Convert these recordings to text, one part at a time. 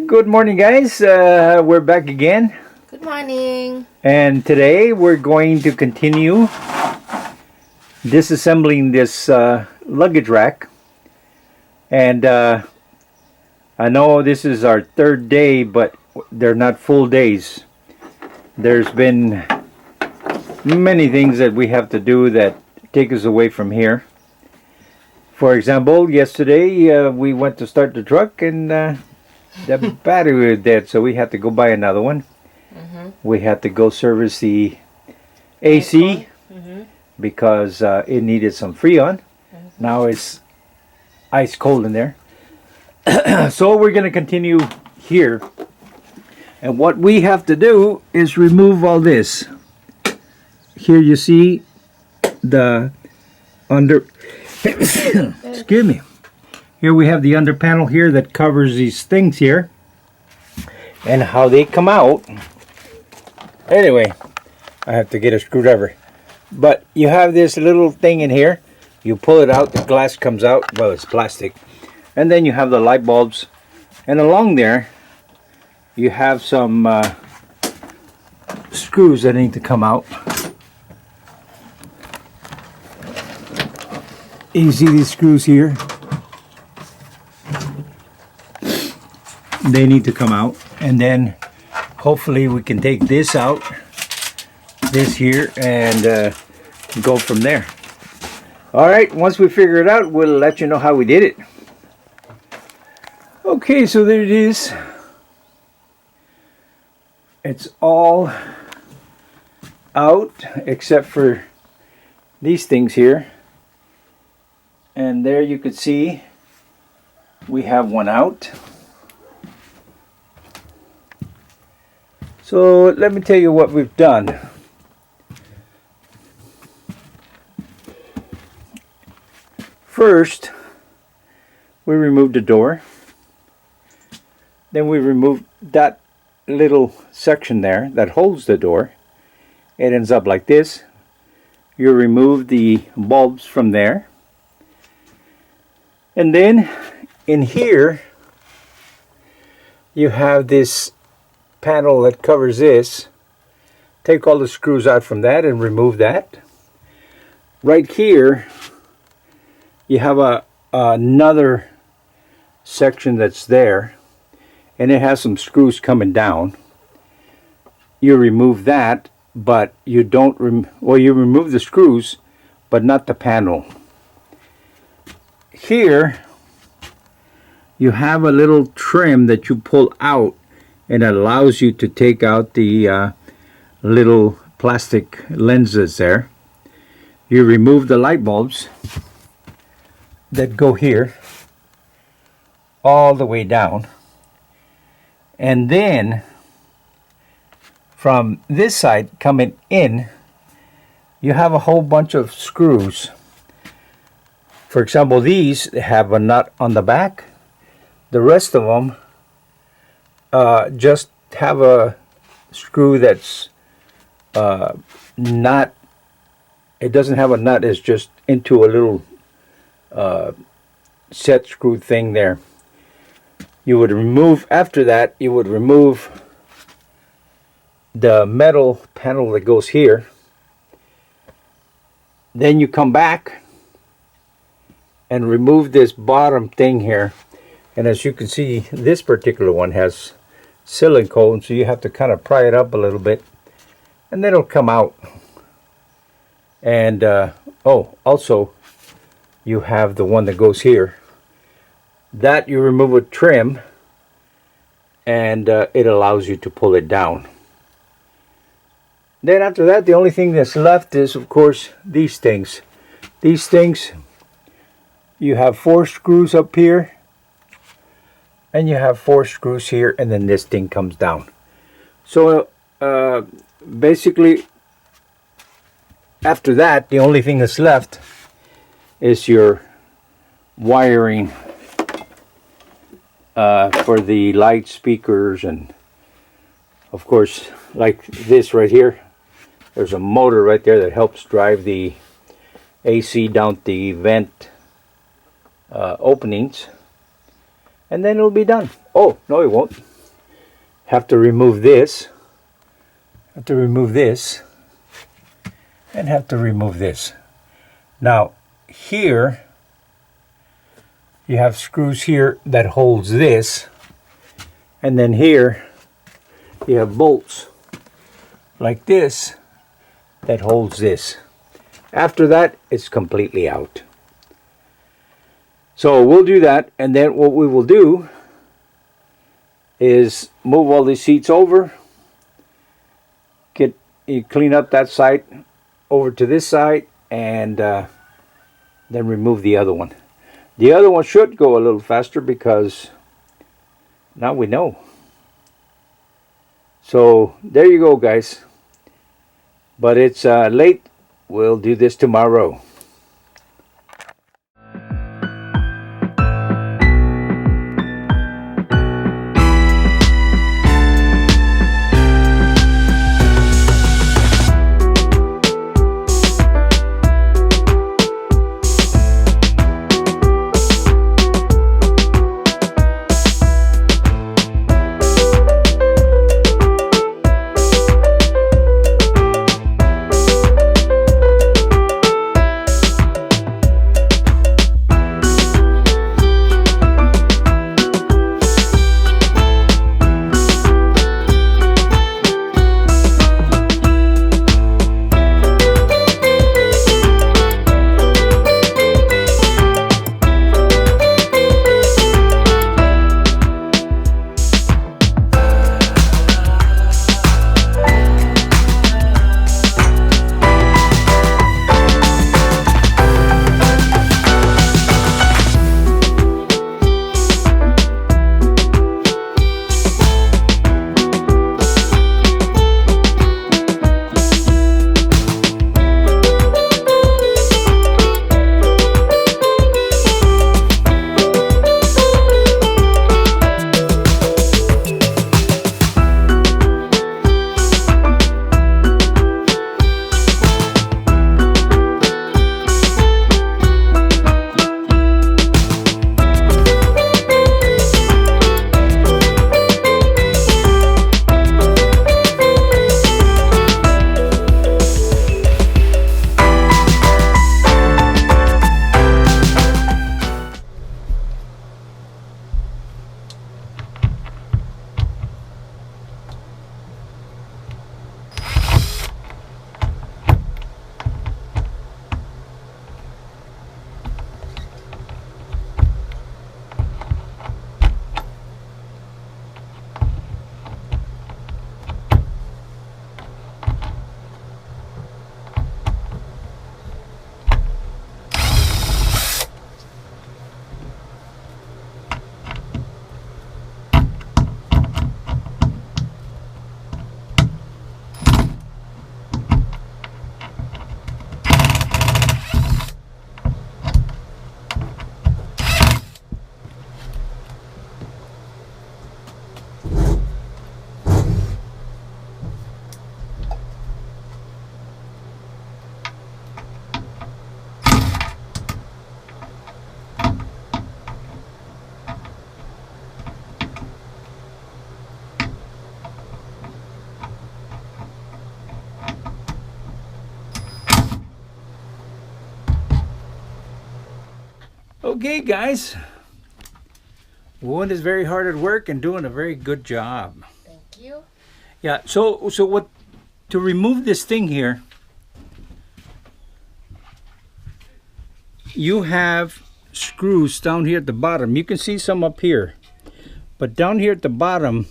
Good morning, guys. We're back again, Good morning. and today we're going to continue disassembling this luggage rack. And I know this is our third day, but they're not full days. There's been many things that we have to do that take us away from here. For example, yesterday we went to start the truck and the battery was dead, so we had to go buy another one. We had to go service the AC because it needed some Freon. Now it's ice cold in there. So we're going to continue here. And what we have to do is remove all this. Here you see the under... Excuse me. Here we have the under panel here that covers these things here. And how they come out. Anyway, I have to get a screwdriver. But you have this little thing in here. You pull it out, the glass comes out. Well, it's plastic. And then you have the light bulbs. And along there, you have some screws that need to come out. You see these screws here? They need to come out. And then hopefully we can take this out, this here, and go from there. Alright, once we figure it out, we'll let you know how we did it. Okay, so there it is. It's all out except for these things here. And there you could see we have one out. So let me tell you what we've done. First, we removed the door. Then we removed that little section there that holds the door. It ends up like this. You remove the bulbs from there. And then in here you have this panel that covers this. Take all the screws out from that and remove that. Right here you have another section that's there, and it has some screws coming down. You remove that, but you don't you remove the screws but not the panel. Here you have a little trim that you pull out, and it allows you to take out the little plastic lenses there. You remove the light bulbs that go here all the way down, and then from this side coming in you have a whole bunch of screws. For example, these have a nut on the back. The rest of them just have a screw that's not, it doesn't have a nut, it's just into a little set screw thing there. You would remove, after that, you would remove the metal panel that goes here. Then you come back and remove this bottom thing here. And as you can see, this particular one has silicone, so you have to kind of pry it up a little bit, and then it'll come out. And also you have the one that goes here. That you remove with trim, and it allows you to pull it down. Then after that, the only thing that's left is, of course, these things. These things, you have 4 screws up here, and you have 4 screws here, and then this thing comes down. So basically, after that, the only thing that's left is your wiring for the light, speakers, and of course, like this right here, there's a motor right there that helps drive the AC down the vent openings, and then it'll be done. Oh, no, it won't. have to remove this, have to remove this, and have to remove this. Now here you have screws here that holds this, and then here you have bolts like this that holds this. After that, it's completely out. So we'll do that, and then what we will do is move all these seats over, clean up that side over to this side, and then remove the other one. The other one should go a little faster because now we know. So there you go, guys. But it's late. We'll do this tomorrow. Okay, guys. Woon is very hard at work and doing a very good job. Thank you. Yeah, so what, to remove this thing here, you have screws down here at the bottom. You can see some up here, but down here at the bottom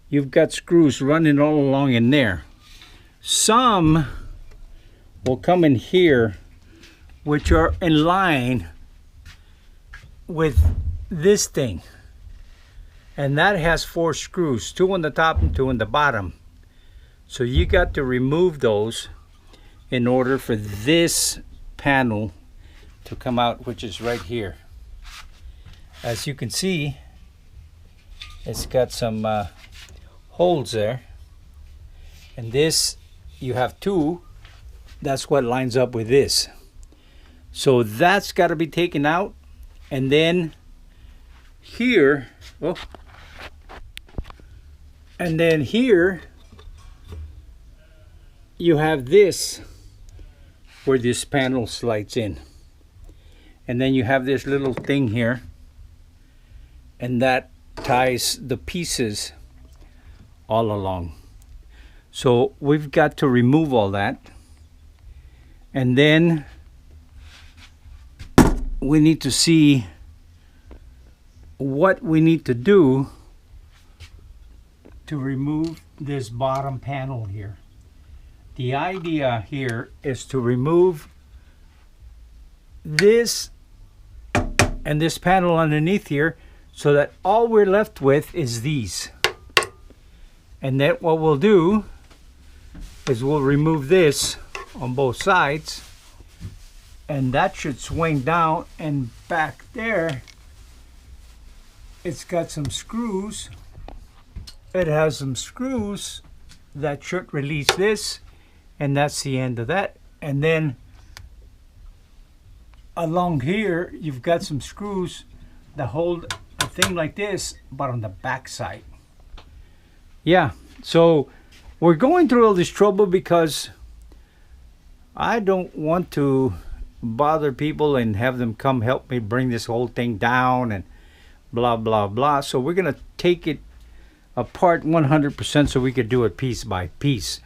you've got screws running all along in there. Some will come in here which are in line with this thing, and that has 4 screws, 2 on the top and 2 on the bottom. So you got to remove those in order for this panel to come out, which is right here. As you can see, it's got some holes there, and this, you have 2, that's what lines up with this. So that's got to be taken out, and then here, oh, And then here you have this where this panel slides in. And then you have this little thing here, and that ties the pieces all along. So we've got to remove all that. And then we need to see what we need to do to remove this bottom panel here. The idea here is to remove this and this panel underneath here so that all we're left with is these. And then what we'll do is we'll remove this on both sides, and that should swing down, and back there it's got some screws. It has some screws that should release this, and that's the end of that. And then along here you've got some screws that hold a thing like this, but on the back side. Yeah, so we're going through all this trouble because I don't want to bother people and have them come help me bring this whole thing down and blah blah blah. So we're gonna take it apart 100% so we could do it piece by piece.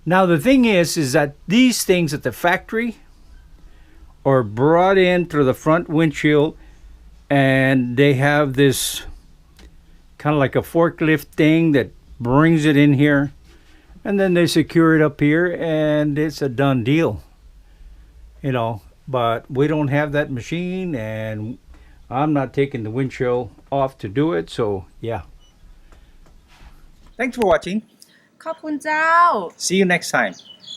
Now the thing is that these things at the factory are brought in through the front windshield, and they have this kind of like a forklift thing that brings it in here, and then they secure it up here, and it's a done deal, you know. But we don't have that machine, and I'm not taking the windshield off to do it. So yeah, thanks for watching. ขอบคุณเจ้า See you next time.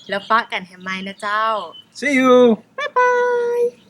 แล้วฟ้ากันแฮมไมนะเจ้า See you.บ๊ายบาย